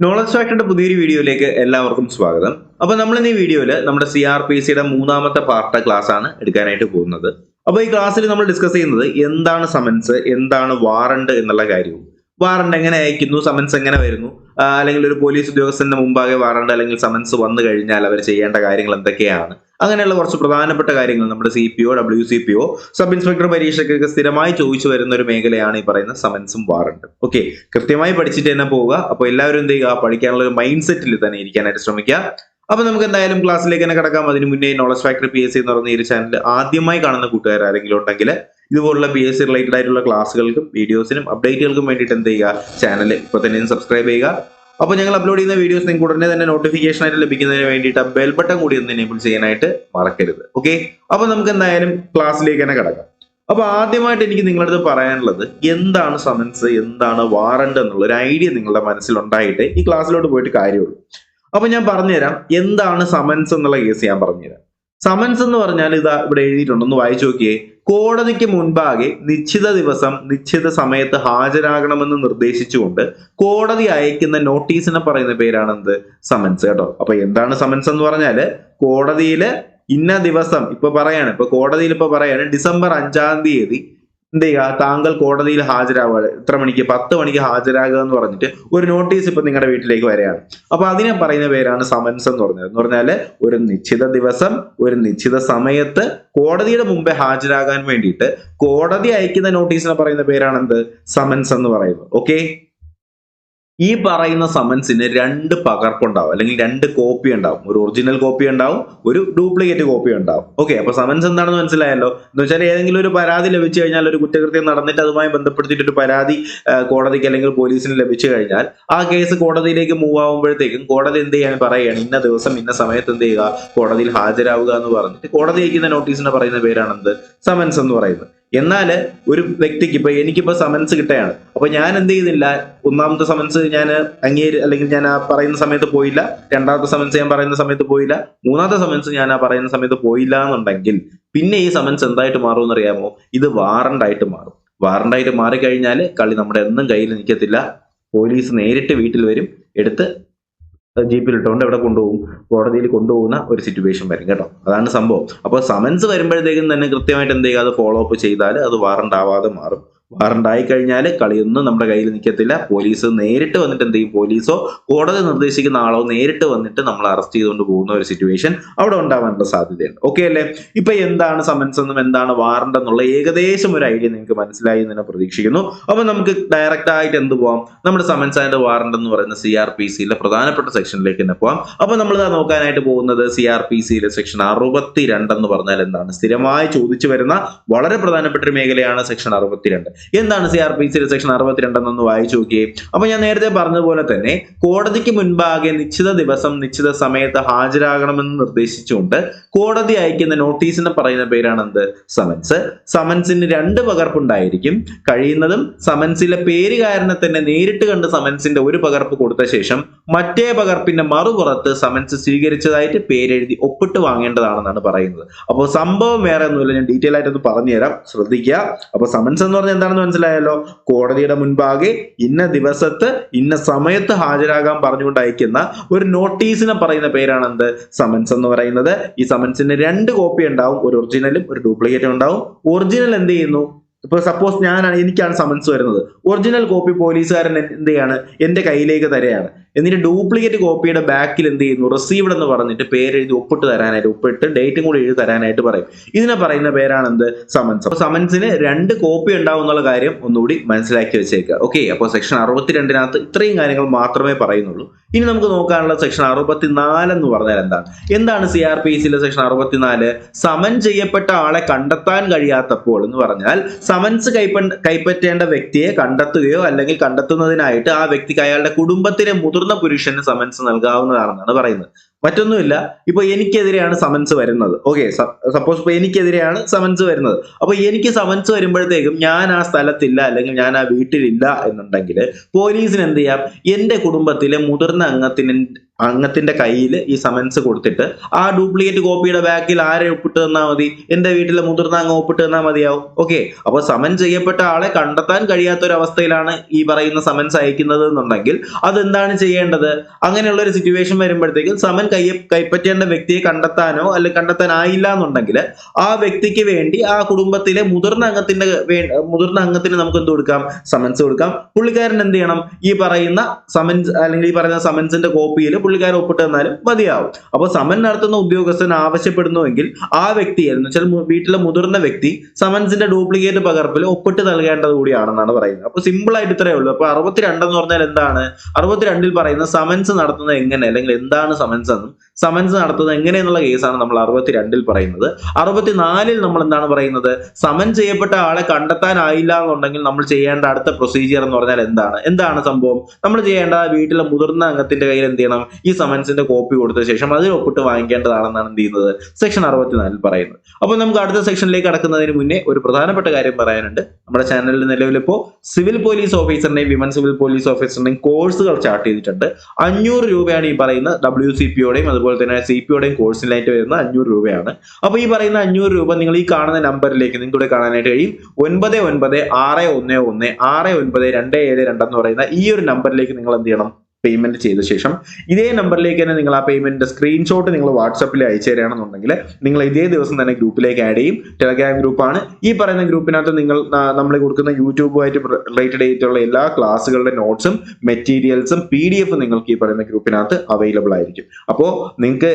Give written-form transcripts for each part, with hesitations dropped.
Knowledge ഫാക്ടറിന്റെ പുതിയൊരു വീഡിയോയിലേക്ക് എല്ലാവർക്കും സ്വാഗതം. അപ്പോൾ നമ്മൾ ഇന്ന് ഈ വീഡിയോയിൽ നമ്മുടെ CRPCയുടെ മൂന്നാമത്തെ പാർട്ട് ക്ലാസ് ആണ് എടുക്കാനായിട്ട് പോകുന്നത്. അപ്പോൾ ഈ ക്ലാസ്സിൽ നമ്മൾ ഡിസ്കസ് ചെയ്യുന്നത് എന്താണ് സമൻസ്, എന്താണ് വാറണ്ട് എന്നുള്ള കാര്യവും, വാറണ്ട് എങ്ങനെ അയക്കുന്നു, സമൻസ് എങ്ങനെ വരുന്നു, അല്ലെങ്കിൽ ഒരു പോലീസ് ഉദ്യോഗസ്ഥന്റെ മുമ്പാകെ വാറണ്ട് അല്ലെങ്കിൽ സമൻസ് വന്നു കഴിഞ്ഞാൽ അവർ ചെയ്യേണ്ട കാര്യങ്ങൾ എന്തൊക്കെയാണ്, അങ്ങനെയുള്ള കുറച്ച് പ്രധാനപ്പെട്ട കാര്യങ്ങൾ നമ്മുടെ CPO, WCPO, സബ് ഇൻസ്പെക്ടർ പരീക്ഷയ്ക്കൊക്കെ സ്ഥിരമായി ചോദിച്ചു വരുന്ന ഒരു മേഖലയാണ് ഈ പറയുന്ന സമൻസും വാറണ്ടും. ഓക്കെ, കൃത്യമായി പഠിച്ചിട്ട് തന്നെ പോവുക. അപ്പോൾ എല്ലാവരും എന്ത് ചെയ്യുക, പഠിക്കാനുള്ള ഒരു മൈൻഡ് സെറ്റിൽ തന്നെ ഇരിക്കാനായിട്ട് ശ്രമിക്കുക. അപ്പൊ നമുക്ക് എന്തായാലും ക്ലാസ്സിലേക്ക് തന്നെ കിടക്കാം. അതിന് മുന്നേ നോളജ് ഫാക്ടറി PSC എന്ന് പറയുന്ന ഈ ഒരു ചാനൽ ആദ്യമായി കാണുന്ന കൂട്ടുകാർ ആരെങ്കിലും ഉണ്ടെങ്കിൽ ഇതുപോലുള്ള PSC റിലേറ്റഡ് ആയിട്ടുള്ള ക്ലാസ്സുകൾക്കും വീഡിയോസിനും അപ്ഡേറ്റുകൾക്കും വേണ്ടിയിട്ട് എന്ത് ചെയ്യുക, ചാനൽ ഇപ്പോൾ തന്നെ സബ്സ്ക്രൈബ് ചെയ്യുക. അപ്പോൾ ഞങ്ങൾ അപ്ലോഡ് ചെയ്യുന്ന വീഡിയോസ് നിങ്ങൾക്ക് ഉടനെ തന്നെ നോട്ടിഫിക്കേഷൻ ആയിട്ട് ലഭിക്കുന്നതിന് വേണ്ടിയിട്ട് ബെൽ ബട്ടൺ കൂടി ഒന്ന് എനേബിൾ ചെയ്യാനായിട്ട് മറക്കരുത്. ഓക്കെ, അപ്പോൾ നമുക്ക് എന്തായാലും ക്ലാസ്സിലേക്ക് തന്നെ കിടക്കാം. അപ്പൊ ആദ്യമായിട്ട് എനിക്ക് നിങ്ങളുടെ അടുത്ത് പറയാനുള്ളത്, എന്താണ് സമൻസ്, എന്താണ് വാറണ്ട് എന്നുള്ള ഒരു ഐഡിയ നിങ്ങളുടെ മനസ്സിലുണ്ടായിട്ട് ഈ ക്ലാസ്സിലോട്ട് പോയിട്ട് കാര്യമുള്ളൂ. അപ്പൊ ഞാൻ പറഞ്ഞുതരാം എന്താണ് സമൻസ് എന്നുള്ള കേസ്. ഞാൻ പറഞ്ഞുതരാം. സമൻസ് എന്ന് പറഞ്ഞാൽ ഇതാ ഇവിടെ എഴുതിയിട്ടുണ്ട്, ഒന്ന് വായിച്ചു നോക്കിയേ. കോടതിക്ക് മുൻപാകെ നിശ്ചിത ദിവസം നിശ്ചിത സമയത്ത് ഹാജരാകണമെന്ന് നിർദ്ദേശിച്ചുകൊണ്ട് കോടതി അയക്കുന്ന നോട്ടീസിനെ പറയുന്ന പേരാണ് എന്ത്, സമൻസ്. കേട്ടോ. അപ്പൊ എന്താണ് സമൻസ് എന്ന് പറഞ്ഞാല്, കോടതിയില് ഇന്ന ദിവസം ഇപ്പൊ കോടതിയിൽ ഇപ്പൊ പറയാണ് ഡിസംബർ 5-ാം തീയതി എന്ത് ചെയ്യുക, താങ്കൾ കോടതിയിൽ ഹാജരാവുക, ഇത്ര മണിക്ക് 10 മണിക്ക് ഹാജരാകുക എന്ന് പറഞ്ഞിട്ട് ഒരു നോട്ടീസ് ഇപ്പൊ നിങ്ങളുടെ വീട്ടിലേക്ക് വരികയാണ്. അപ്പൊ അതിനെ പറയുന്ന പേരാണ് സമൻസ് എന്ന് പറഞ്ഞത്. എന്ന് പറഞ്ഞാല് ഒരു നിശ്ചിത ദിവസം ഒരു നിശ്ചിത സമയത്ത് കോടതിയുടെ മുമ്പേ ഹാജരാകാൻ വേണ്ടിയിട്ട് കോടതി അയക്കുന്ന നോട്ടീസിനെ പറയുന്ന പേരാണ് എന്ത്, സമൻസ് എന്ന് പറയുന്നത്. ഓക്കെ, ഈ പറയുന്ന സമൻസിന് 2 പകർപ്പുണ്ടാവും, അല്ലെങ്കിൽ 2 കോപ്പി ഉണ്ടാവും. ഒരു ഒറിജിനൽ കോപ്പി ഉണ്ടാവും, ഒരു ഡ്യൂപ്ലിക്കേറ്റ് കോപ്പി ഉണ്ടാവും. ഓക്കെ, അപ്പൊ സമൻസ് എന്താണെന്ന് മനസ്സിലായല്ലോ. എന്ന് വെച്ചാൽ ഏതെങ്കിലും ഒരു പരാതി ലഭിച്ചു കഴിഞ്ഞാൽ, ഒരു കുറ്റകൃത്യം നടന്നിട്ട് അതുമായി ബന്ധപ്പെടുത്തിയിട്ട് ഒരു പരാതി കോടതിക്ക് അല്ലെങ്കിൽ പോലീസിന് ലഭിച്ചു കഴിഞ്ഞാൽ ആ കേസ് കോടതിയിലേക്ക് മൂവ് ആവുമ്പോഴത്തേക്കും കോടതി എന്ത് ചെയ്യാൻ പറയുകയാണ്, ഇന്ന ദിവസം ഇന്ന സമയത്ത് എന്ത് ചെയ്യുക, കോടതിയിൽ ഹാജരാവുക എന്ന് പറഞ്ഞിട്ട് കോടതി അയക്കുന്ന നോട്ടീസിനെ പറയുന്ന പേരാണ് എന്ത്, സമൻസ് എന്ന് പറയുന്നത്. എന്നാല് ഒരു വ്യക്തിക്ക് എനിക്കിപ്പോ സമൻസ് കിട്ടുകയാണ്. അപ്പൊ ഞാൻ എന്ത് ചെയ്യുന്നില്ല, ഒന്നാമത്തെ സമൻസ് ഞാൻ അല്ലെങ്കിൽ ഞാൻ ആ പറയുന്ന സമയത്ത് പോയില്ല, രണ്ടാമത്തെ സമൻസ് ഞാൻ പറയുന്ന സമയത്ത് പോയില്ല, മൂന്നാമത്തെ സമൻസ് ഞാൻ ആ പറയുന്ന സമയത്ത് പോയില്ല എന്നുണ്ടെങ്കിൽ പിന്നെ ഈ സമൻസ് എന്തായിട്ട് മാറും എന്നറിയാമോ, ഇത് വാറണ്ടായിട്ട് മാറും. വാറണ്ടായിട്ട് മാറിക്കഴിഞ്ഞാൽ കളി നമ്മുടെ ഒന്നും കയ്യിൽ നിൽക്കത്തില്ല. പോലീസ് നേരിട്ട് വീട്ടിൽ വരും, എടുത്ത് ജീപ്പിൽ ഇട്ടുകൊണ്ട് എവിടെ കൊണ്ടുപോകും, കോടതിയിൽ കൊണ്ടുപോകുന്ന ഒരു സിറ്റുവേഷൻ വരും. കേട്ടോ, അതാണ് സംഭവം. അപ്പോൾ സമൻസ് വരുമ്പോഴത്തേക്കും തന്നെ കൃത്യമായിട്ട് എന്ത് ചെയ്യുക, അത് ഫോളോ അപ്പ് ചെയ്താൽ അത് വാറണ്ട് ആവാതെ മാറും. വാറണ്ട് ആയി കഴിഞ്ഞാൽ കളിയൊന്നും നമ്മുടെ കയ്യിൽ നിൽക്കത്തില്ല. പോലീസ് നേരിട്ട് വന്നിട്ട് എന്ത് ചെയ്യും, പോലീസോ കോടതി നിർദ്ദേശിക്കുന്ന ആളോ നേരിട്ട് വന്നിട്ട് നമ്മൾ അറസ്റ്റ് ചെയ്തുകൊണ്ട് പോകുന്ന ഒരു സിറ്റുവേഷൻ അവിടെ ഉണ്ടാവാനുള്ള സാധ്യതയുണ്ട്. ഓക്കെ അല്ലേ? ഇപ്പൊ എന്താണ് സമൻസ് എന്നും എന്താണ് വാറണ്ട് എന്നുള്ള ഏകദേശം ഒരു ഐഡിയ നിങ്ങൾക്ക് മനസ്സിലായി എന്ന് പ്രതീക്ഷിക്കുന്നു. അപ്പൊ നമുക്ക് ഡയറക്റ്റ് ആയിട്ട് എന്ത് പോവാം, നമ്മുടെ സമൻസ് ആൻഡ് വാറണ്ട് എന്ന് പറയുന്ന CRPCയിലെ പ്രധാനപ്പെട്ട സെക്ഷനിലേക്ക് തന്നെ പോവാം. അപ്പൊ നമ്മൾ നോക്കാനായിട്ട് പോകുന്നത് CRPCയിലെ സെക്ഷൻ 62 എന്ന് പറഞ്ഞാൽ എന്താണ്, സ്ഥിരമായി ചോദിച്ചു വരുന്ന വളരെ പ്രധാനപ്പെട്ട ഒരു മേഖലയാണ് സെക്ഷൻ 62. എന്താണ് CRPCയിലെ സെക്ഷൻ 62 എന്നൊന്ന് വായിച്ചു നോക്കിയേ. അപ്പൊ ഞാൻ നേരത്തെ പറഞ്ഞതുപോലെ തന്നെ കോടതിക്ക് മുൻപാകെ നിശ്ചിത ദിവസം നിശ്ചിത സമയത്ത് ഹാജരാകണമെന്ന് നിർദ്ദേശിച്ചുകൊണ്ട് കോടതി അയക്കുന്ന നോട്ടീസിനെ പറയുന്ന പേരാണ് എന്ത്, സമൻസ്. സമൻസിന് 2 പകർപ്പുണ്ടായിരിക്കും. കഴിയുന്നതും സമൻസിലെ പേരുകാരനെ തന്നെ നേരിട്ട് കണ്ട് സമൻസിന്റെ ഒരു പകർപ്പ് കൊടുത്ത ശേഷം മറ്റേ പകർപ്പിന്റെ മറുപുറത്ത് സമൻസ് സ്വീകരിച്ചതായിട്ട് പേരെഴുതി ഒപ്പിട്ട് വാങ്ങേണ്ടതാണെന്നാണ് പറയുന്നത്. അപ്പോൾ സംഭവം വേറെ ഒന്നുമില്ല, ഞാൻ ഡീറ്റെയിൽ ആയിട്ടൊന്ന് പറഞ്ഞുതരാം, ശ്രദ്ധിക്കുക. അപ്പൊ സമൻസ് എന്ന് പറഞ്ഞാൽ എന്താണെന്ന് മനസ്സിലായല്ലോ. കോടതിയുടെ മുൻപാകെ ഇന്ന ദിവസത്ത് ഇന്ന സമയത്ത് ഹാജരാകാൻ പറഞ്ഞുകൊണ്ട് അയക്കുന്ന ഒരു നോട്ടീസിനെ പറയുന്ന പേരാണ് എന്ത്, സമൻസ് എന്ന് പറയുന്നത്. ഈ സമൻസിന് 2 കോപ്പി ഉണ്ടാവും, ഒരു ഒറിജിനലും ഒരു ഡ്യൂപ്ലിക്കേറ്റും ഉണ്ടാവും. ഒറിജിനൽ എന്ത് ചെയ്യുന്നു, ഇപ്പൊ സപ്പോസ് എനിക്കാണ് സമൻസ് വരുന്നത്, ഒറിജിനൽ കോപ്പി പോലീസുകാരൻ എന്ത് ചെയ്യാണ്, എന്റെ കയ്യിലേക്ക് തരികയാണ്. എന്നിട്ട് ഡ്യൂപ്ലിക്കേറ്റ് കോപ്പിയുടെ ബാക്കിൽ എന്ത് ചെയ്യുന്നു, റിസീവ്ഡ് എന്ന് പറഞ്ഞിട്ട് പേരെഴുതി ഒപ്പിട്ട് തരാനായിട്ട്, ഒപ്പിട്ട് ഡേറ്റും കൂടി എഴുതി തരാനായിട്ട് പറയും. ഇതിനെ പറയുന്ന പേരാണ് എന്ത്, സമൻസ്. അപ്പൊ സമൻസിന് 2 കോപ്പി ഉണ്ടാവും എന്നുള്ള കാര്യം ഒന്നുകൂടി മനസ്സിലാക്കി വെച്ചേക്കുക. ഓക്കെ, അപ്പോൾ സെക്ഷൻ 62 ഇത്രയും കാര്യങ്ങൾ മാത്രമേ പറയുന്നുള്ളൂ. ഇനി നമുക്ക് നോക്കാനുള്ള സെക്ഷൻ 64 എന്ന് പറഞ്ഞാൽ എന്താണ് CRPCയിലെ സെക്ഷൻ 64? സമൻ ചെയ്യപ്പെട്ട ആളെ കണ്ടെത്താൻ കഴിയാത്തപ്പോൾ എന്ന് പറഞ്ഞാൽ സമൻസ് കൈപ്പറ്റേണ്ട വ്യക്തിയെ കണ്ടെത്തുകയോ അല്ലെങ്കിൽ കണ്ടെത്തുന്നതിനായിട്ട് ആ വ്യക്തിക്ക് അയാളുടെ കുടുംബത്തിലെ മുതിർന്ന പുരുഷന് സമൻസ് നൽകാവുന്നതാണെന്നാണ് പറയുന്നത്. മറ്റൊന്നുമില്ല, ഇപ്പൊ എനിക്കെതിരെയാണ് സമൻസ് വരുന്നത്. ഓക്കെ, സപ്പോസ് ഇപ്പൊ എനിക്കെതിരെയാണ് സമൻസ് വരുന്നത്. അപ്പൊ എനിക്ക് സമൻസ് വരുമ്പോഴത്തേക്കും ഞാൻ ആ സ്ഥലത്തില്ല അല്ലെങ്കിൽ ഞാൻ ആ വീട്ടിലില്ല എന്നുണ്ടെങ്കിൽ പോലീസിന് എന്ത് ചെയ്യാം? എന്റെ കുടുംബത്തിലെ മുതിർന്ന അംഗത്തിന്റെ കയ്യിൽ ഈ സമൻസ് കൊടുത്തിട്ട് ആ ഡ്യൂപ്ലിക്കേറ്റ് കോപ്പിയുടെ ബാക്കിൽ ആരെ ഒപ്പിട്ട് തന്നാൽ മതി? എന്റെ വീട്ടിലെ മുതിർന്ന അംഗം ഒപ്പിട്ട് തന്നാൽ മതിയാവും. ഓക്കെ, അപ്പൊ സമൻ ചെയ്യപ്പെട്ട ആളെ കണ്ടെത്താൻ കഴിയാത്ത ഒരു അവസ്ഥയിലാണ് ഈ പറയുന്ന സമൻസ് അയക്കുന്നത് എന്നുണ്ടെങ്കിൽ അതെന്താണ് ചെയ്യേണ്ടത്? അങ്ങനെയുള്ള ഒരു സിറ്റുവേഷൻ വരുമ്പോഴത്തേക്കും സമൻ കൈപ്പറ്റേണ്ട വ്യക്തിയെ കണ്ടെത്താനോ അല്ലെങ്കിൽ കണ്ടെത്താനായില്ല എന്നുണ്ടെങ്കിൽ ആ വ്യക്തിക്ക് വേണ്ടി ആ കുടുംബത്തിലെ മുതിർന്ന അംഗത്തിന് നമുക്ക് എന്ത് കൊടുക്കാം? സമൻസ് കൊടുക്കാം. പുള്ളിക്കാരൻ എന്ത് ചെയ്യണം? ഈ പറയുന്ന സമൻസ് അല്ലെങ്കിൽ ഈ പറയുന്ന സമൻസിന്റെ കോപ്പിയിൽ പുള്ളിക്കാരൻ ഒപ്പിട്ട് തന്നാലും മതിയാവും. അപ്പൊ സമൻ നടത്തുന്ന ഉദ്യോഗസ്ഥൻ ആവശ്യപ്പെടുന്നുവെങ്കിൽ ആ വ്യക്തി എന്ന് വെച്ചാൽ വീട്ടിലെ മുതിർന്ന വ്യക്തി സമൻസിന്റെ ഡ്യൂപ്ലിക്കേറ്റ് പകർപ്പിൽ ഒപ്പിട്ട് നൽകേണ്ടത് കൂടിയാണെന്നാണ് പറയുന്നത്. അപ്പൊ സിമ്പിൾ ആയിട്ട് ഇത്രയേ ഉള്ളൂ. അപ്പൊ 62 എന്ന് പറഞ്ഞാൽ എന്താണ്? 62 പറയുന്ന സമൻസ് നടത്തുന്നത് എങ്ങനെ അല്ലെങ്കിൽ എന്താണ് സമൻസ് എന്നും സമൻസ് നടത്തുന്നത് എങ്ങനെയെന്നുള്ള കേസാണ് നമ്മൾ 62 പറയുന്നത്. 64 നമ്മൾ എന്താണ് പറയുന്നത്? സമൻ ചെയ്യപ്പെട്ട ആളെ കണ്ടെത്താനായില്ല എന്നുണ്ടെങ്കിൽ നമ്മൾ ചെയ്യേണ്ട അടുത്ത പ്രൊസീജിയർ എന്ന് പറഞ്ഞാൽ എന്താണ് സംഭവം? നമ്മൾ ചെയ്യേണ്ട വീട്ടിലെ മുതിർന്ന അംഗത്തിന്റെ കയ്യിൽ എന്ത് ചെയ്യണം? ഈ സമൻസിന്റെ കോപ്പി കൊടുത്ത ശേഷം അതിൽ ഒപ്പിട്ട് വാങ്ങിക്കേണ്ടതാണെന്നാണ് എന്ത് ചെയ്യുന്നത്? സെക്ഷൻ 64 പറയുന്നത്. അപ്പൊ നമുക്ക് അടുത്ത സെക്ഷനിലേക്ക് കടക്കുന്നതിന് മുന്നേ ഒരു പ്രധാനപ്പെട്ട കാര്യം പറയാനുണ്ട്. നമ്മുടെ ചാനലിൽ നിലവിൽ ഇപ്പോൾ സിവിൽ പോലീസ് ഓഫീസറിന്റെയും വിമൻ സിവിൽ പോലീസ് ഓഫീസറിന്റെയും കോഴ്സുകൾ സ്റ്റാർട്ട് ചെയ്തിട്ടുണ്ട്. 500 രൂപയാണ് ഈ പറയുന്ന WCPOയുടെയും അതുപോലെ തന്നെ CPOയുടെയും കോഴ്സിനായിട്ട് വരുന്ന 500 രൂപയാണ്. അപ്പൊ ഈ പറയുന്ന 500 രൂപ നിങ്ങൾ ഈ കാണുന്ന നമ്പറിലേക്ക് നിങ്ങൾക്ക് ഇവിടെ കാണാനായിട്ട് കഴിയും. 9961169272 എന്ന് പറയുന്ന ഈ ഒരു നമ്പറിലേക്ക് നിങ്ങൾ എന്ത് ചെയ്യണം? പേയ്മെന്റ് ചെയ്ത ശേഷം ഇതേ നമ്പറിലേക്ക് തന്നെ നിങ്ങൾ ആ പേയ്മെന്റിന്റെ സ്ക്രീൻഷോട്ട് നിങ്ങൾ വാട്സാപ്പിൽ അയച്ചു തരികയാണെന്നുണ്ടെങ്കിൽ നിങ്ങൾ ഇതേ ദിവസം തന്നെ ഗ്രൂപ്പിലേക്ക് ആഡ് ചെയ്യും. ടെലഗ്രാം ഗ്രൂപ്പാണ്. ഈ പറയുന്ന ഗ്രൂപ്പിനകത്ത് നമ്മൾ കൊടുക്കുന്ന യൂട്യൂബുമായിട്ട് റിലേറ്റഡ് ആയിട്ടുള്ള എല്ലാ ക്ലാസ്സുകളുടെ നോട്ട്സും മെറ്റീരിയൽസും PDF നിങ്ങൾക്ക് ഈ പറയുന്ന ഗ്രൂപ്പിനകത്ത് അവൈലബിൾ ആയിരിക്കും. അപ്പോൾ നിങ്ങൾക്ക്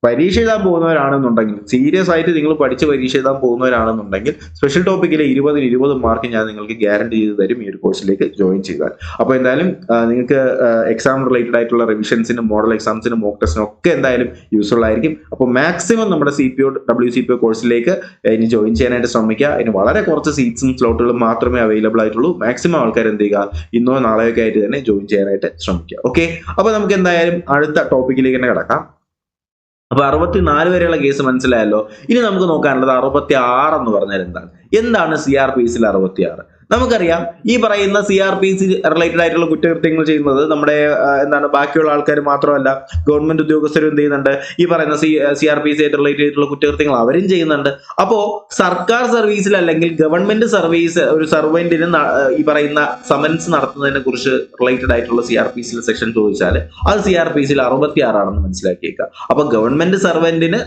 പരീക്ഷ എഴുതാൻ പോകുന്നവരാണെന്നുണ്ടെങ്കിൽ, സീരിയസ് ആയിട്ട് നിങ്ങൾ പഠിച്ച് പരീക്ഷ എഴുതാൻ പോകുന്നവരാണെന്നുണ്ടെങ്കിൽ സ്പെഷ്യൽ ടോപ്പിക്കിലെ 20 മാർക്ക് ഞാൻ നിങ്ങൾക്ക് ഗ്യാരണ്ടി ചെയ്ത് തരും ഈ ഒരു കോഴ്സിലേക്ക് ജോയിൻ ചെയ്താൽ. അപ്പോൾ എന്തായാലും നിങ്ങൾക്ക് എക്സാം റിലേറ്റഡ് ആയിട്ടുള്ള റിവിഷൻസിനും മോഡൽ എക്സാംസിനും മോക്ക് ടെസ്റ്റിനും ഒക്കെ എന്തായാലും യൂസ്ഫുൾ ആയിരിക്കും. അപ്പോൾ മാക്സിമം നമ്മുടെ WCPO കോഴ്സിലേക്ക് ഇനി ജോയിൻ ചെയ്യാനായിട്ട് ശ്രമിക്കുക. ഇനി വളരെ കുറച്ച് സീറ്റ്സും സ്ലോട്ടുകളും മാത്രമേ അവൈലബിൾ ആയിട്ടുള്ളൂ. മാക്സിമം ആൾക്കാർ എന്ത് ചെയ്യുക? ഇന്നോ നാളെയൊക്കെ ആയിട്ട് തന്നെ ജോയിൻ ചെയ്യാനായിട്ട് ശ്രമിക്കുക. ഓക്കെ, അപ്പോൾ നമുക്ക് എന്തായാലും അടുത്ത ടോപ്പിക്കിലേക്ക് തന്നെ കിടക്കാം. അപ്പൊ 64 വരെയുള്ള കേസ് മനസ്സിലായല്ലോ. ഇനി നമുക്ക് നോക്കാനുള്ളത് 66 എന്ന് പറഞ്ഞാൽ എന്താണ് CRPC 66? നമുക്കറിയാം ഈ പറയുന്ന CRPC റിലേറ്റഡ് ആയിട്ടുള്ള കുറ്റകൃത്യങ്ങൾ ചെയ്യുന്നത് നമ്മുടെ ബാക്കിയുള്ള ആൾക്കാർ മാത്രമല്ല, ഗവൺമെന്റ് ഉദ്യോഗസ്ഥരും എന്ത് ചെയ്യുന്നുണ്ട്? ഈ പറയുന്ന CRPC ആയിട്ട് റിലേറ്റ് ചെയ്തിട്ടുള്ള കുറ്റകൃത്യങ്ങൾ അവരും ചെയ്യുന്നുണ്ട്. അപ്പോ സർക്കാർ സർവീസിൽ അല്ലെങ്കിൽ ഗവൺമെന്റ് സർവീസ് ഒരു സർവന്റിന് ഈ പറയുന്ന സമൻസ് നടത്തുന്നതിനെ കുറിച്ച് റിലേറ്റഡ് ആയിട്ടുള്ള CRPC സെക്ഷൻ ചോദിച്ചാൽ അത് CRPC 66 ആണെന്ന് മനസ്സിലാക്കിയേക്കുക. അപ്പൊ ഗവൺമെന്റ് സർവന്റിന്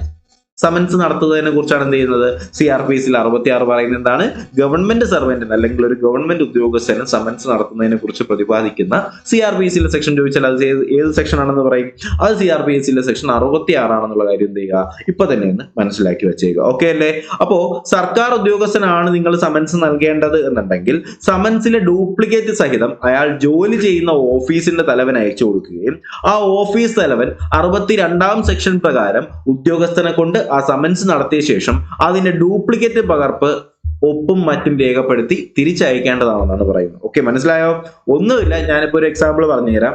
സമൻസ് നടത്തുന്നതിനെ കുറിച്ചാണ് എന്ത് ചെയ്യുന്നത്? CRPC 66 പറയുന്നത് എന്താണ്? ഗവൺമെന്റ് സർവന്റിന് അല്ലെങ്കിൽ ഒരു ഗവൺമെന്റ് ഉദ്യോഗസ്ഥന് സമൻസ് നടത്തുന്നതിനെ കുറിച്ച് പ്രതിപാദിക്കുന്ന CRPC സെക്ഷൻ ചോദിച്ചാൽ അത് ഏത് സെക്ഷൻ ആണെന്ന് പറയും? അത് CRPC സെക്ഷൻ 66 ആണെന്നുള്ള കാര്യം എന്ത് ചെയ്യുക? ഇപ്പൊ തന്നെ ഒന്ന് മനസ്സിലാക്കി വെച്ചേക്കുക. ഓക്കെ അല്ലേ? അപ്പോ സർക്കാർ ഉദ്യോഗസ്ഥനാണ് നിങ്ങൾ സമൻസ് നൽകേണ്ടത് എന്നുണ്ടെങ്കിൽ സമൻസിലെ ഡ്യൂപ്ലിക്കേറ്റ് സഹിതം അയാൾ ജോലി ചെയ്യുന്ന ഓഫീസിന്റെ തലവൻ അയച്ചു കൊടുക്കുകയും ആ ഓഫീസ് തലവൻ 62 സെക്ഷൻ പ്രകാരം ഉദ്യോഗസ്ഥനെ കൊണ്ട് ആ സമൻസ് നടത്തിയ ശേഷം അതിന്റെ ഡ്യൂപ്ലിക്കേറ്റ് പകർപ്പ് ഒപ്പും മറ്റും രേഖപ്പെടുത്തി തിരിച്ചയക്കേണ്ടതാണെന്നാണ് പറയുന്നത്. ഓക്കെ, മനസ്സിലായോ? ഒന്നുമില്ല, ഞാനിപ്പോ ഒരു എക്സാമ്പിൾ പറഞ്ഞുതരാം.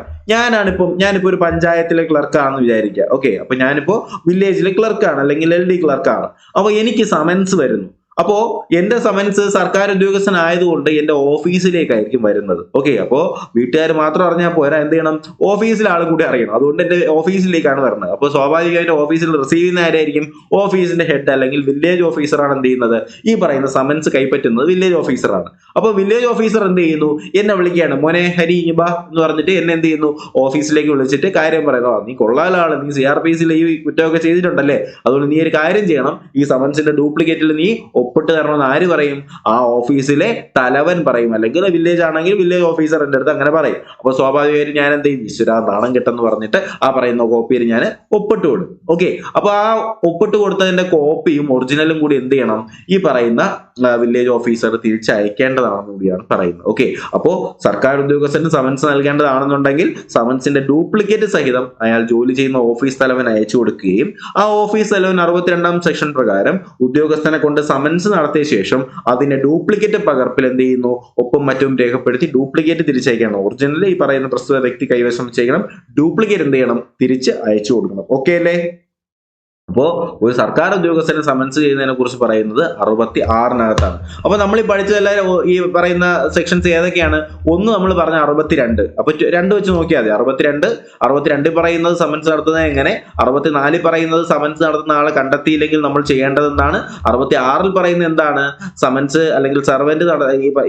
ഞാനിപ്പോ ഒരു പഞ്ചായത്തിലെ ക്ലർക്കാണെന്ന് വിചാരിക്കുക. ഓക്കെ, അപ്പൊ ഞാനിപ്പോ വില്ലേജിലെ ക്ലർക്കാണ് അല്ലെങ്കിൽ LD ക്ലർക്കാണ്. അപ്പൊ എനിക്ക് സമൻസ് വരുന്നു. അപ്പോ എന്റെ സമൻസ് സർക്കാർ ഉദ്യോഗസ്ഥനായതുകൊണ്ട് എന്റെ ഓഫീസിലേക്കായിരിക്കും വരുന്നത്. ഓക്കെ, അപ്പോ വീട്ടുകാർ മാത്രം അറിഞ്ഞാൽ പോരാ, എന്ത് ചെയ്യണം? ഓഫീസിലെ ആൾ കൂടി അറിയണം. അതുകൊണ്ട് എന്റെ ഓഫീസിലേക്കാണ് വരുന്നത്. അപ്പോൾ സ്വാഭാവികമായിട്ട് ഓഫീസിൽ റിസീവ് ചെയ്യുന്ന ആരായിരിക്കും? ഓഫീസിന്റെ ഹെഡ് അല്ലെങ്കിൽ വില്ലേജ് ഓഫീസറാണ് എന്ത് ചെയ്യുന്നത്? ഈ പറയുന്ന സമൻസ് കൈപ്പറ്റുന്നത് വില്ലേജ് ഓഫീസറാണ്. അപ്പൊ വില്ലേജ് ഓഫീസർ എന്ത് ചെയ്യുന്നു? എന്നെ വിളിക്കുകയാണ്, മോനെ ഹരി ബാ എന്ന് പറഞ്ഞിട്ട് എന്നെ എന്ത് ചെയ്യുന്നു? ഓഫീസിലേക്ക് വിളിച്ചിട്ട് കാര്യം പറയുന്നു. നീ കൊള്ളാലാണ്, നീ CRPC ഈ കുറ്റമൊക്കെ ചെയ്തിട്ടുണ്ടല്ലേ, അതുകൊണ്ട് നീ ഒരു കാര്യം ചെയ്യണം, ഈ സമൻസിന്റെ ഡ്യൂപ്ലിക്കേറ്റിൽ നീ ഒപ്പിട്ട് തരണമെന്ന് ആര് പറയും? ആ ഓഫീസിലെ തലവൻ പറയും, അല്ലെങ്കിൽ വില്ലേജ് ആണെങ്കിൽ വില്ലേജ് ഓഫീസറിന്റെ അടുത്ത് അങ്ങനെ പറയും. അപ്പൊ സ്വാഭാവികമായിട്ട് ഞാൻ എന്ത് ചെയ്യും? ഈശ്വരാ നാണം കെട്ടെന്ന് പറഞ്ഞിട്ട് ആ പറയുന്ന കോപ്പിയിൽ ഞാൻ ഒപ്പിട്ട് കൊടുക്കും. ഓക്കെ, അപ്പൊ ആ ഒപ്പിട്ട് കൊടുത്തതിന്റെ കോപ്പിയും ഒറിജിനലും കൂടി എന്ത് ചെയ്യണം? ഈ പറയുന്ന വില്ലേജ് ഓഫീസർ തിരിച്ചയക്കേണ്ടതാണെന്ന് കൂടിയാണ് പറയുന്നത്. ഓക്കെ, അപ്പോ സർക്കാർ ഉദ്യോഗസ്ഥന് സമൻസ് നൽകേണ്ടതാണെന്നുണ്ടെങ്കിൽ സമൻസിന്റെ ഡ്യൂപ്ലിക്കേറ്റ് സഹിതം അയാൾ ജോലി ചെയ്യുന്ന ഓഫീസ് തലവൻ അയച്ചു കൊടുക്കുകയും ആ ഓഫീസ് തലവൻ 62 സെക്ഷൻ പ്രകാരം ഉദ്യോഗസ്ഥനെ കൊണ്ട് സമൻസ് സമൻസ് നടത്തിയ ശേഷം അതിന്റെ ഡ്യൂപ്ലിക്കേറ്റ് പകർപ്പിൽ എന്ത് ചെയ്യുന്നു, ഒപ്പം മറ്റും രേഖപ്പെടുത്തി ഡ്യൂപ്ലിക്കേറ്റ് തിരിച്ചയക്കണം. ഒറിജിനൽ ഈ പറയുന്ന പ്രസ്തുത വ്യക്തി കൈവശം ചെയ്യണം, ഡ്യൂപ്ലിക്കേറ്റ് എന്ത് ചെയ്യണം, തിരിച്ച് അയച്ചു കൊടുക്കണം. ഓക്കെ അല്ലേ? അപ്പോ ഒരു സർക്കാർ ഉദ്യോഗസ്ഥനെ സമൻസ് ചെയ്യുന്നതിനെ കുറിച്ച് പറയുന്നത് 66-നകത്താണ്. അപ്പൊ നമ്മൾ ഈ പഠിച്ചതെല്ലാം ഈ പറയുന്ന സെക്ഷൻസ് ഏതൊക്കെയാണ്? ഒന്ന് നമ്മൾ പറഞ്ഞ 62. അപ്പൊ രണ്ട് വെച്ച് നോക്കിയാൽ മതി. 62 പറയുന്നത് സമൻസ് നടത്തുന്നത് എങ്ങനെ, 64 പറയുന്നത് സമൻസ് നടത്തുന്ന ആളെ കണ്ടെത്തിയില്ലെങ്കിൽ നമ്മൾ ചെയ്യേണ്ടത് എന്താണ്, 66 പറയുന്നത് എന്താണ്, സമൻസ് അല്ലെങ്കിൽ സർവന്റ്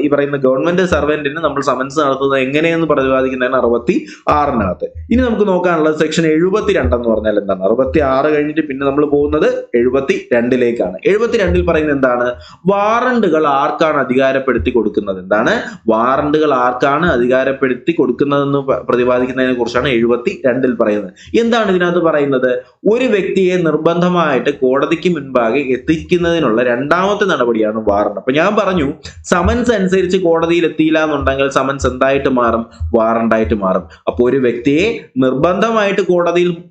ഈ പറയുന്ന ഗവൺമെന്റ് സർവന്റിന് നമ്മൾ സമൻസ് നടത്തുന്നത് എങ്ങനെയെന്ന് പ്രതിപാദിക്കുന്നതാണ് 66-നകത്ത്. ഇനി നമുക്ക് നോക്കാനുള്ളത് സെക്ഷൻ 72 എന്ന് പറഞ്ഞാൽ എന്താണ്? 66 കഴിഞ്ഞിട്ട് പിന്നെ നമ്മൾ പോകുന്നത് 72-ലേക്കാണ്. 72-ൽ പറയുന്നത് എന്താണ്? വാറണ്ടുകൾ ആർക്കാണ് അധികാരപ്പെടുത്തി കൊടുക്കുന്നത്, എന്താണ് വാറണ്ടുകൾ ആർക്കാണ് അധികാരപ്പെടുത്തി കൊടുക്കുന്നതെന്ന് പ്രതിപാദിക്കുന്നതിനെ കുറിച്ചാണ് 72-ൽ പറയുന്നത്. എന്താണ് ഇതിനകത്ത് പറയുന്നത്? ഒരു വ്യക്തിയെ നിർബന്ധമായിട്ട് കോടതിക്ക് മുൻപാകെ എത്തിക്കുന്നതിനുള്ള രണ്ടാമത്തെ നടപടിയാണ് വാറണ്ട്. അപ്പൊ ഞാൻ പറഞ്ഞു, സമൻസ് അനുസരിച്ച് കോടതിയിൽ എത്തിയില്ല എന്നുണ്ടെങ്കിൽ സമൻസ് എന്തായിട്ട് മാറും? വാറണ്ടായിട്ട് മാറും. അപ്പോൾ ഒരു വ്യക്തിയെ നിർബന്ധമായിട്ട്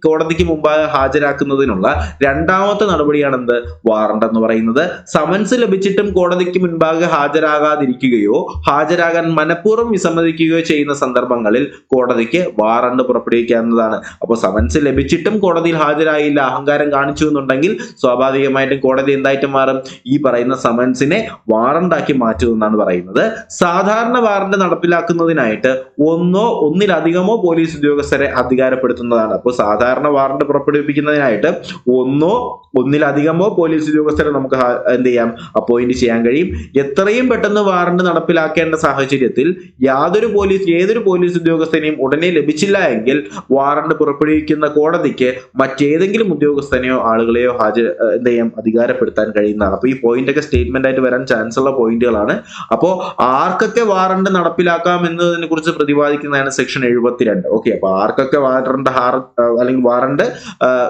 കോടതിക്ക് മുമ്പാകെ ഹാജരാക്കുന്നതിനുള്ള രണ്ടാമത്തെ നടപടിയാണ് എന്ത്? വാറണ്ട് എന്ന് പറയുന്നത്. സമൻസ് ലഭിച്ചിട്ടും കോടതിക്ക് മുൻപാകെ ഹാജരാകാതിരിക്കുകയോ ഹാജരാകാൻ മനഃപൂർവ്വം വിസമ്മതിക്കുകയോ ചെയ്യുന്ന സന്ദർഭങ്ങളിൽ കോടതിക്ക് വാറണ്ട് പുറപ്പെടുവിക്കാവുന്നതാണ്. അപ്പോൾ സമൻസ് ലഭിച്ചിട്ടും കോടതിയിൽ ഹാജരായില്ല, അഹങ്കാരം കാണിച്ചു എന്നുണ്ടെങ്കിൽ സ്വാഭാവികമായിട്ടും കോടതി എന്തായിട്ട് മാറും? ഈ പറയുന്ന സമൻസിനെ വാറണ്ടാക്കി മാറ്റുമെന്നാണ് പറയുന്നത്. സാധാരണ വാറണ്ട് നടപ്പിലാക്കുന്നതിനായിട്ട് ഒന്നിലധികമോ പോലീസ് ഉദ്യോഗസ്ഥരെ അധികാരപ്പെടുത്തുന്നതാണ്. അപ്പോൾ സാധാരണ വാറണ്ട് പുറപ്പെടുവിപ്പിക്കുന്നതിനായിട്ട് ഒന്നിലധികമോ പോലീസ് ഉദ്യോഗസ്ഥരെ നമുക്ക് എന്ത് ചെയ്യാം? അപ്പോയിന്റ് ചെയ്യാൻ കഴിയും. എത്രയും പെട്ടെന്ന് വാറണ്ട് നടപ്പിലാക്കേണ്ട സാഹചര്യത്തിൽ ഏതൊരു പോലീസ് ഉദ്യോഗസ്ഥനെയും ഉടനെ ലഭിച്ചില്ല എങ്കിൽ വാറണ്ട് പുറപ്പെടുവിക്കുന്ന കോടതിക്ക് മറ്റേതെങ്കിലും ഉദ്യോഗസ്ഥനെയോ ആളുകളെയോ എന്ത് ചെയ്യാം? അധികാരപ്പെടുത്താൻ കഴിയുന്നതാണ്. അപ്പൊ ഈ പോയിന്റ് ഒക്കെ സ്റ്റേറ്റ്മെന്റ് ആയിട്ട് വരാൻ ചാൻസ് ഉള്ള പോയിന്റുകളാണ്. അപ്പോ ആർക്കൊക്കെ വാറണ്ട് നടപ്പിലാക്കാം എന്നതിനെ കുറിച്ച് പ്രതിപാദിക്കുന്നതാണ് സെക്ഷൻ 72. ഓക്കെ, അപ്പൊ ആർക്കൊക്കെ വാറണ്ട്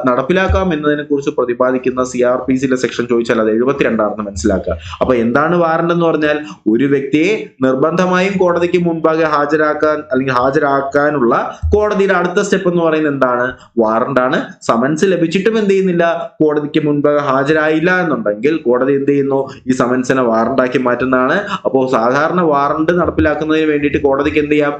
നടപ്പിലാക്കാം എന്നതിനെ കുറിച്ച് പ്രതിപാദിക്കുന്ന CRPCയിലെ സെക്ഷൻ ചോദിച്ചാൽ അത് 72 മനസ്സിലാക്കുക. അപ്പൊ എന്താണ് വാറണ്ട് എന്ന് പറഞ്ഞാൽ? ഒരു വ്യക്തിയെ നിർബന്ധമായും കോടതിക്ക് മുൻപാകെ ഹാജരാക്കാനുള്ള കോടതിയുടെ അടുത്ത സ്റ്റെപ്പ് എന്ന് പറയുന്നത് എന്താണ്? വാറണ്ടാണ്. സമൻസ് ലഭിച്ചിട്ടും എന്ത് ചെയ്യുന്നില്ല, കോടതിക്ക് മുൻപാകെ ഹാജരായില്ല എന്നുണ്ടെങ്കിൽ കോടതി എന്ത് ചെയ്യുന്നു? ഈ സമൻസിനെ വാറണ്ടാക്കി മാറ്റുന്നതാണ്. അപ്പോൾ സാധാരണ വാറണ്ട് നടപ്പിലാക്കുന്നതിന് വേണ്ടിയിട്ട് കോടതിക്ക് എന്ത് ചെയ്യാം?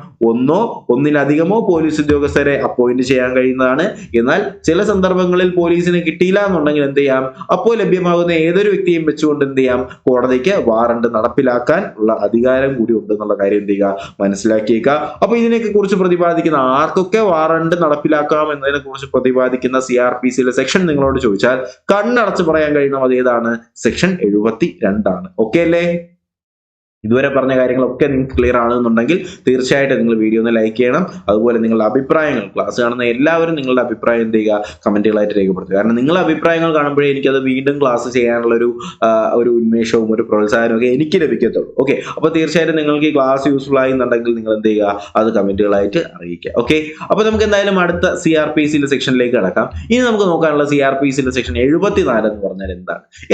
ഒന്നിലധികമോ പോലീസ് ഉദ്യോഗസ്ഥരെ അപ്പോയിന്റ് ചെയ്യാൻ കഴിയുന്നതാണ്. എന്നാൽ ചില സന്ദർഭങ്ങളിൽ പോലീസിന് കിട്ടിയില്ല എന്നുണ്ടെങ്കിൽ എന്ത് ചെയ്യാം? അപ്പോൾ ലഭ്യമാകുന്ന ഏതൊരു വ്യക്തിയും വെച്ചുകൊണ്ട് എന്ത് ചെയ്യാം? കോടതിക്ക് വാറണ്ട് നടപ്പിലാക്കാൻ ഉള്ള അധികാരം കൂടി ഉണ്ട് എന്നുള്ള കാര്യം എന്ത് ചെയ്യുക? മനസ്സിലാക്കിയേക്കുക. അപ്പൊ ഇതിനെയൊക്കെ കുറിച്ച് പ്രതിപാദിക്കുന്ന ആർക്കൊക്കെ വാറണ്ട് നടപ്പിലാക്കാം എന്നതിനെ കുറിച്ച് പ്രതിപാദിക്കുന്ന CRPCയിലെ സെക്ഷൻ നിങ്ങളോട് ചോദിച്ചാൽ കണ്ണടച്ച് പറയാൻ കഴിയുന്ന അത് ഏതാണ്? സെക്ഷൻ 72 ഓക്കെ അല്ലേ? ഇതുവരെ പറഞ്ഞ കാര്യങ്ങളൊക്കെ നിങ്ങൾക്ക് ക്ലിയർ ആണെന്നുണ്ടെങ്കിൽ തീർച്ചയായിട്ടും നിങ്ങൾ വീഡിയോ ഒന്ന് ലൈക്ക് ചെയ്യണം. അതുപോലെ നിങ്ങളുടെ അഭിപ്രായങ്ങൾ, ക്ലാസ് കാണുന്ന എല്ലാവരും നിങ്ങളുടെ അഭിപ്രായം എന്ത് ചെയ്യുക? കമന്റുകളായിട്ട് രേഖപ്പെടുത്തുക. കാരണം നിങ്ങളുടെ അഭിപ്രായങ്ങൾ കാണുമ്പോഴേ എനിക്കത് വീണ്ടും ക്ലാസ് ചെയ്യാനുള്ള ഒരു ഉന്മേഷവും ഒരു പ്രോത്സാഹനവും ഒക്കെ എനിക്ക് ലഭിക്കത്തുള്ളൂ. ഓക്കെ, അപ്പൊ തീർച്ചയായിട്ടും നിങ്ങൾക്ക് ഈ ക്ലാസ് യൂസ്ഫുൾ ആയെന്നുണ്ടെങ്കിൽ നിങ്ങൾ എന്ത് ചെയ്യുക? അത് കമന്റുകളായിട്ട് അറിയിക്കുക. ഓക്കെ, അപ്പൊ നമുക്ക് എന്തായാലും അടുത്ത CRPCയിലെ സെക്ഷനിലേക്ക് കടക്കാം. ഇനി നമുക്ക് നോക്കാനുള്ള CRPCയിലെ സെക്ഷൻ 74 എന്ന് പറഞ്ഞാൽ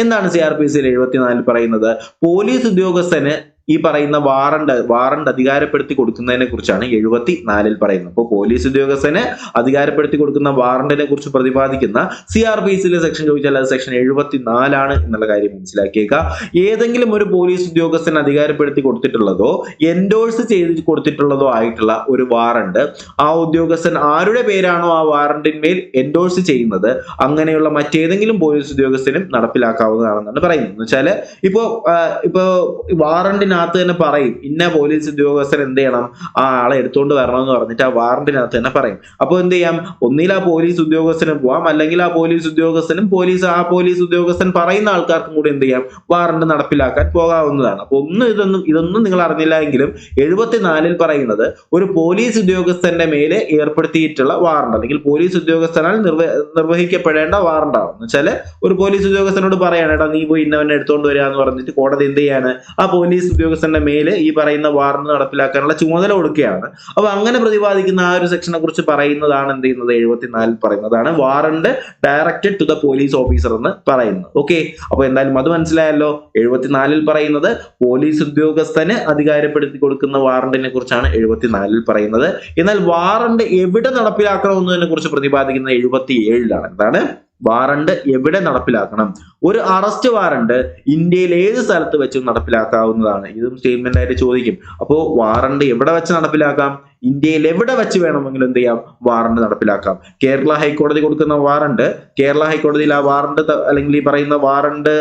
എന്താണ് CRPCയിൽ 74 പറയുന്നത്? പോലീസ് ഉദ്യോഗസ്ഥന് ഈ പറയുന്ന വാറണ്ട് അധികാരപ്പെടുത്തി കൊടുക്കുന്നതിനെ കുറിച്ചാണ് 74 പറയുന്നത്. അപ്പോൾ പോലീസ് ഉദ്യോഗസ്ഥന് അധികാരപ്പെടുത്തി കൊടുക്കുന്ന വാറണ്ടിനെ കുറിച്ച് പ്രതിപാദിക്കുന്ന CRPCയിലെ സെക്ഷൻ ചോദിച്ചാൽ അത് സെക്ഷൻ 74 എന്നുള്ള കാര്യം മനസ്സിലാക്കിയേക്കുക. ഏതെങ്കിലും ഒരു പോലീസ് ഉദ്യോഗസ്ഥന് അധികാരപ്പെടുത്തി കൊടുത്തിട്ടുള്ളതോ എൻഡോഴ്സ് ചെയ്ത് കൊടുത്തിട്ടുള്ളതോ ആയിട്ടുള്ള ഒരു വാറണ്ട് ആ ഉദ്യോഗസ്ഥൻ ആരുടെ പേരാണോ ആ വാറണ്ടിന്മേൽ എൻഡോഴ്സ് ചെയ്യുന്നത് അങ്ങനെയുള്ള മറ്റേതെങ്കിലും പോലീസ് ഉദ്യോഗസ്ഥനും നടപ്പിലാക്കാവുന്നതാണെന്നാണ് പറയുന്നത്. എന്ന് വെച്ചാൽ ഇപ്പോ വാറണ്ടിന് തന്നെ പറയും ഇന്ന പോലീസ് ഉദ്യോഗസ്ഥൻ എന്ത് ചെയ്യണം? ആ ആളെ എടുത്തുകൊണ്ട് വരണമെന്ന് പറഞ്ഞിട്ട് ആ വാറണ്ടിനകത്ത് തന്നെ പറയും. അപ്പൊ എന്ത് ചെയ്യാം? ഒന്നിൽ ആ പോലീസ് ഉദ്യോഗസ്ഥന് പോവാം, അല്ലെങ്കിൽ ആ പോലീസ് ഉദ്യോഗസ്ഥനും ആ പോലീസ് ഉദ്യോഗസ്ഥൻ പറയുന്ന ആൾക്കാർക്കും കൂടി എന്ത് ചെയ്യാം? വാറണ്ട് നടപ്പിലാക്കാൻ പോകാവുന്നതാണ്. അപ്പൊ ഇതൊന്നും നിങ്ങൾ അറിഞ്ഞില്ല എങ്കിലും 74 പറയുന്നത് ഒരു പോലീസ് ഉദ്യോഗസ്ഥന്റെ മേലെ ഏർപ്പെടുത്തിയിട്ടുള്ള വാറണ്ട് അല്ലെങ്കിൽ പോലീസ് ഉദ്യോഗസ്ഥനാൽ നിർവഹിക്കപ്പെടേണ്ട വാറണ്ടാണ്. എന്ന് വെച്ചാൽ ഒരു പോലീസ് ഉദ്യോഗസ്ഥനോട് പറയാണ്, എടാ നീ പോയി ഇന്നവനെ എടുത്തുകൊണ്ട് വരിക എന്ന് പറഞ്ഞിട്ട് കോടതി എന്ത് ചെയ്യാണ്? ആ പോലീസ് ഉദ്യോഗസ്ഥന്റെ മേലെ ഈ പറയുന്ന വാറണ്ട് നടപ്പിലാക്കാനുള്ള ചുമതല കൊടുക്കുകയാണ്. അപ്പൊ അങ്ങനെ പ്രതിപാദിക്കുന്ന ആ ഒരു സെക്ഷനെ കുറിച്ച് പറയുന്നതാണ് എന്ത് ചെയ്യുന്നത്? 74 പറയുന്നതാണ് warrant directed to the police officer എന്ന് പറയുന്നത്. ഓക്കെ, അപ്പൊ എന്തായാലും അത് മനസ്സിലായല്ലോ. 74 പറയുന്നത് പോലീസ് ഉദ്യോഗസ്ഥന് അധികാരപ്പെടുത്തി കൊടുക്കുന്ന വാറണ്ടിനെ കുറിച്ചാണ് 74 പറയുന്നത്. എന്നാൽ വാറണ്ട് എവിടെ നടപ്പിലാക്കണം എന്നതിനെ കുറിച്ച് പ്രതിപാദിക്കുന്നത് 77 എന്താണ്? വാറണ്ട് എവിടെ നടപ്പിലാക്കണം? ഒരു അറസ്റ്റ് വാറണ്ട് ഇന്ത്യയിൽ ഏത് സ്ഥലത്ത് വെച്ചും നടപ്പിലാക്കാവുന്നതാണ്. ഇതും സ്റ്റേറ്റ്മെന്റ് ആയിട്ട് ചോദിക്കും. അപ്പോൾ വാറണ്ട് എവിടെ വെച്ച് നടപ്പിലാക്കാം? ഇന്ത്യയിൽ എവിടെ വെച്ച് വേണമെങ്കിലും എന്ത് ചെയ്യാം? വാറണ്ട് നടപ്പിലാക്കാം. കേരള ഹൈക്കോടതി കൊടുക്കുന്ന വാറണ്ട്, കേരള ഹൈക്കോടതിയിൽ ആ വാറണ്ട് അല്ലെങ്കിൽ ഈ പറയുന്ന വാറണ്ട്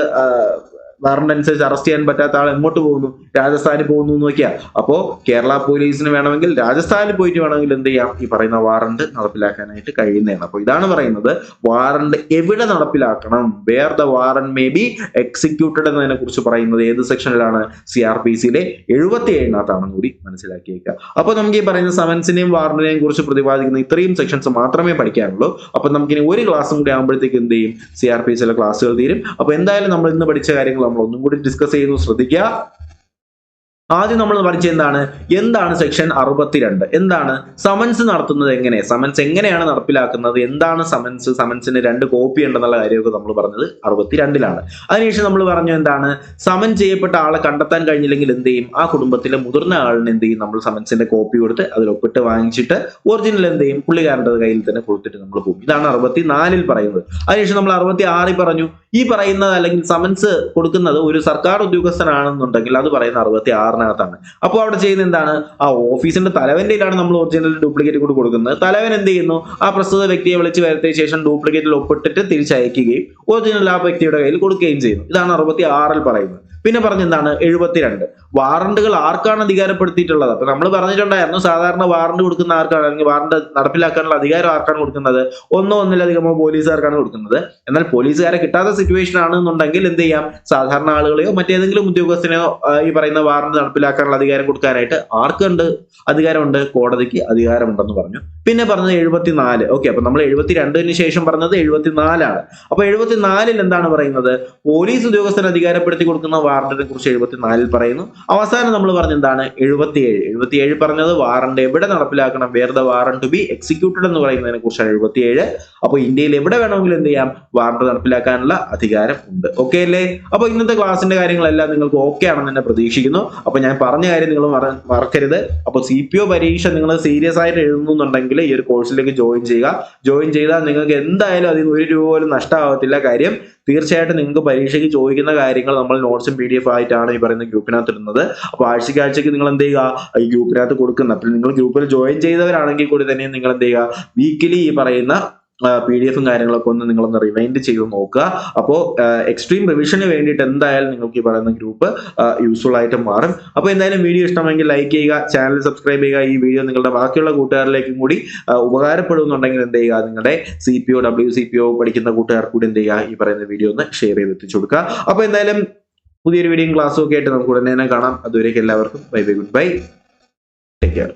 അനുസരിച്ച് അറസ്റ്റ് ചെയ്യാൻ പറ്റാത്ത ആൾ എങ്ങോട്ട് പോകുന്നു? രാജസ്ഥാനിൽ പോകുന്നു എന്ന് നോക്കിയാ. അപ്പോ കേരള പോലീസിന് വേണമെങ്കിൽ രാജസ്ഥാനിൽ പോയിട്ട് വേണമെങ്കിൽ എന്ത് ചെയ്യാം? ഈ പറയുന്ന വാറണ്ട് നടപ്പിലാക്കാനായിട്ട് കഴിയുന്നതാണ്. അപ്പൊ ഇതാണ് പറയുന്നത് വാറണ്ട് എവിടെ നടപ്പിലാക്കണം, where the warrant may be executed എന്നതിനെ കുറിച്ച് പറയുന്നത് ഏത് സെക്ഷനിലാണ്? CRPCയിലെ 77-ാണെന്ന് കൂടി മനസ്സിലാക്കിയേക്കുക. അപ്പൊ നമുക്ക് ഈ പറയുന്ന സമൻസിനെയും വാറണ്ടിനെയും കുറിച്ച് പ്രതിപാദിക്കുന്ന ഇത്രയും സെക്ഷൻസ് മാത്രമേ പഠിക്കാനുള്ളൂ. അപ്പൊ നമുക്കിനി ഒരു ക്ലാസ്സും കൂടി ആകുമ്പോഴത്തേക്ക് എന്ത് ചെയ്യും? CRPCയിലെ ക്ലാസ്സുകൾ തീരും. അപ്പൊ എന്തായാലും നമ്മൾ ഇന്ന് പഠിച്ച കാര്യങ്ങൾ നമ്മൾ ഒന്നും കൂടി ഡിസ്കസ് ചെയ്യുന്നു, ശ്രദ്ധിക്കുക. ആദ്യം നമ്മൾ പഠിച്ച എന്താണ് സെക്ഷൻ 62? എന്താണ് സമൻസ് നടത്തുന്നത്? എങ്ങനെ സമൻസ് എങ്ങനെയാണ് നടപ്പിലാക്കുന്നത്? എന്താണ് സമൻസ്? സമൻസിന് 2 കോപ്പി ഉണ്ടെന്നുള്ള കാര്യമൊക്കെ നമ്മൾ പറഞ്ഞത് 62-ലാണ്. അതിനുശേഷം നമ്മൾ പറഞ്ഞു എന്താണ് സമൻ ചെയ്യപ്പെട്ട ആളെ കണ്ടെത്താൻ കഴിഞ്ഞില്ലെങ്കിൽ എന്ത് ചെയ്യും? ആ കുടുംബത്തിലെ മുതിർന്ന ആളിന് എന്ത് ചെയ്യും? നമ്മൾ സമൻസിന്റെ കോപ്പി കൊടുത്ത് അതിൽ ഒപ്പിട്ട് വാങ്ങിച്ചിട്ട് ഒറിജിനൽ എന്ത് ചെയ്യും? പുള്ളിക്കാരൻ്റെ കയ്യിൽ തന്നെ കൊടുത്തിട്ട് നമ്മൾ പോകും. ഇതാണ് 64-ൽ പറയുന്നത്. അതിനുശേഷം നമ്മൾ 66-ൽ പറഞ്ഞു ഈ പറയുന്നത് അല്ലെങ്കിൽ സമൻസ് കൊടുക്കുന്നത് ഒരു സർക്കാർ ഉദ്യോഗസ്ഥനാണെന്നുണ്ടെങ്കിൽ അത് പറയുന്ന 66-നകത്താണ്. അപ്പോൾ അവിടെ ചെയ്യുന്ന എന്താണ്? ആ ഓഫീസിന്റെ തലവന്റെയിലാണ് നമ്മൾ ഒറിജിനൽ ഡ്യൂപ്ലിക്കേറ്റ് കൂടി കൊടുക്കുന്നത്. തലവൻ എന്ത് ചെയ്യുന്നു? ആ പ്രസ്തുത വ്യക്തിയെ വിളിച്ച് വരുത്തിയ ശേഷം ഡ്യൂപ്ലിക്കേറ്റിൽ ഒപ്പിട്ടിട്ട് തിരിച്ചയക്കുകയും ഒറിജിനൽ ആ വ്യക്തിയുടെ കയ്യിൽ കൊടുക്കുകയും ചെയ്യുന്നു. ഇതാണ് 66-ൽ പറയുന്നത്. പിന്നെ പറഞ്ഞെന്താണ് 72 വാറണ്ടുകൾ ആർക്കാണ് അധികാരപ്പെടുത്തിയിട്ടുള്ളത്? അപ്പൊ നമ്മൾ പറഞ്ഞിട്ടുണ്ടായിരുന്നു സാധാരണ വാറണ്ട് കൊടുക്കുന്ന ആർക്കാണ്, അല്ലെങ്കിൽ വാറണ്ട് നടപ്പിലാക്കാനുള്ള അധികാരം ആർക്കാണ് കൊടുക്കുന്നത്? ഒന്നിലധികമോ പോലീസുകാർക്കാണ് കൊടുക്കുന്നത്. എന്നാൽ പോലീസുകാരെ കിട്ടാത്ത സിറ്റുവേഷൻ ആണെന്നുണ്ടെങ്കിൽ എന്ത് ചെയ്യാം? സാധാരണ ആളുകളെയോ മറ്റേതെങ്കിലും ഉദ്യോഗസ്ഥനെയോ ഈ പറയുന്ന വാറണ്ട് നടപ്പിലാക്കാനുള്ള അധികാരം കൊടുക്കാനായിട്ട് ആർക്കുണ്ട്? അധികാരമുണ്ട്, കോടതിക്ക് അധികാരമുണ്ടെന്ന് പറഞ്ഞു. പിന്നെ പറഞ്ഞത് 74. ഓക്കെ, അപ്പൊ നമ്മൾ 72-ന് ശേഷം പറഞ്ഞത് 74-ആണ്. അപ്പൊ 74-ൽ എന്താണ് പറയുന്നത്? പോലീസ് ഉദ്യോഗസ്ഥന് അധികാരപ്പെടുത്തി കൊടുക്കുന്ന വാറണ്ടിനെ കുറിച്ച് 74-ൽ പറയുന്നു. അവസാനം നമ്മൾ പറഞ്ഞ എന്താണ് 77 പറഞ്ഞത് വാറണ്ട് എവിടെ നടപ്പിലാക്കണം, where the warrant to be executed എന്ന് പറയുന്നതിനെ കുറിച്ചാണ് 77. അപ്പൊ ഇന്ത്യയിൽ എവിടെ വേണമെങ്കിലും എന്ത് ചെയ്യാം? വാറണ്ട് നടപ്പിലാക്കാനുള്ള അധികാരം ഉണ്ട്. ഓക്കെ അല്ലേ? അപ്പൊ ഇന്നത്തെ ക്ലാസ്സിന്റെ കാര്യങ്ങളെല്ലാം നിങ്ങൾക്ക് ഓക്കെ ആണെന്ന് തന്നെ പ്രതീക്ഷിക്കുന്നു. അപ്പൊ ഞാൻ പറഞ്ഞ കാര്യം നിങ്ങൾ മറക്കരുത്. അപ്പൊ CPO പരീക്ഷ നിങ്ങൾ സീരിയസ് ആയിട്ട് എഴുതുന്നുണ്ടെങ്കിൽ ഈ ഒരു കോഴ്സിലേക്ക് ജോയിൻ ചെയ്യുക. ജോയിൻ ചെയ്താൽ നിങ്ങൾക്ക് എന്തായാലും അതിന് 1 രൂപ പോലും നഷ്ടമാവത്തില്ല. കാര്യം തീർച്ചയായിട്ടും നിങ്ങൾക്ക് പരീക്ഷയ്ക്ക് ചോദിക്കുന്ന കാര്യങ്ങൾ നമ്മൾ നോട്ട്സും PDF ആയിട്ടാണ് ഈ പറയുന്ന ഗ്രൂപ്പിനകത്ത് ഇടുന്നത്. അപ്പൊ ആഴ്ചയ്ക്ക് നിങ്ങൾ എന്ത് ചെയ്യുക? ഈ ഗ്രൂപ്പിനകത്ത് കൊടുക്കുന്നത്. അപ്പോൾ നിങ്ങൾ ഗ്രൂപ്പിൽ ജോയിൻ ചെയ്തവരാണെങ്കിൽ കൂടി തന്നെ നിങ്ങൾ എന്ത് ചെയ്യുക? വീക്കിലി ഈ പറയുന്ന PDF കാര്യങ്ങളൊക്കെ നിങ്ങളൊന്ന് റിവൈൻഡ് ചെയ്ത് നോക്കുക. അപ്പോൾ എക്സ്ട്രീം റിവിഷന് വേണ്ടിയിട്ട് എന്തായാലും നിങ്ങൾക്ക് ഈ പറയുന്ന ഗ്രൂപ്പ് യൂസ്ഫുൾ ആയിട്ട് മാറും. അപ്പോൾ എന്തായാലും വീഡിയോ ഇഷ്ടമെങ്കിൽ ലൈക്ക് ചെയ്യുക, ചാനൽ സബ്സ്ക്രൈബ് ചെയ്യുക. ഈ വീഡിയോ നിങ്ങളുടെ ബാക്കിയുള്ള കൂട്ടുകാരിലേക്കും കൂടി ഉപകാരപ്പെടുന്നുണ്ടെങ്കിൽ എന്ത് ചെയ്യുക? നിങ്ങളുടെ CPO WCPO പഠിക്കുന്ന കൂട്ടുകാർക്ക് കൂടി എന്ത് ചെയ്യുക? ഈ പറയുന്ന വീഡിയോ ഒന്ന് ഷെയർ ചെയ്ത് എത്തിച്ചു കൊടുക്കുക. അപ്പോൾ എന്തായാലും പുതിയൊരു വീഡിയോയും ക്ലാസ്സും ഒക്കെ ആയിട്ട് നമുക്ക് ഉടനെ തന്നെ കാണാം. അതുവരേക്കും എല്ലാവർക്കും bye bye, good bye, take care.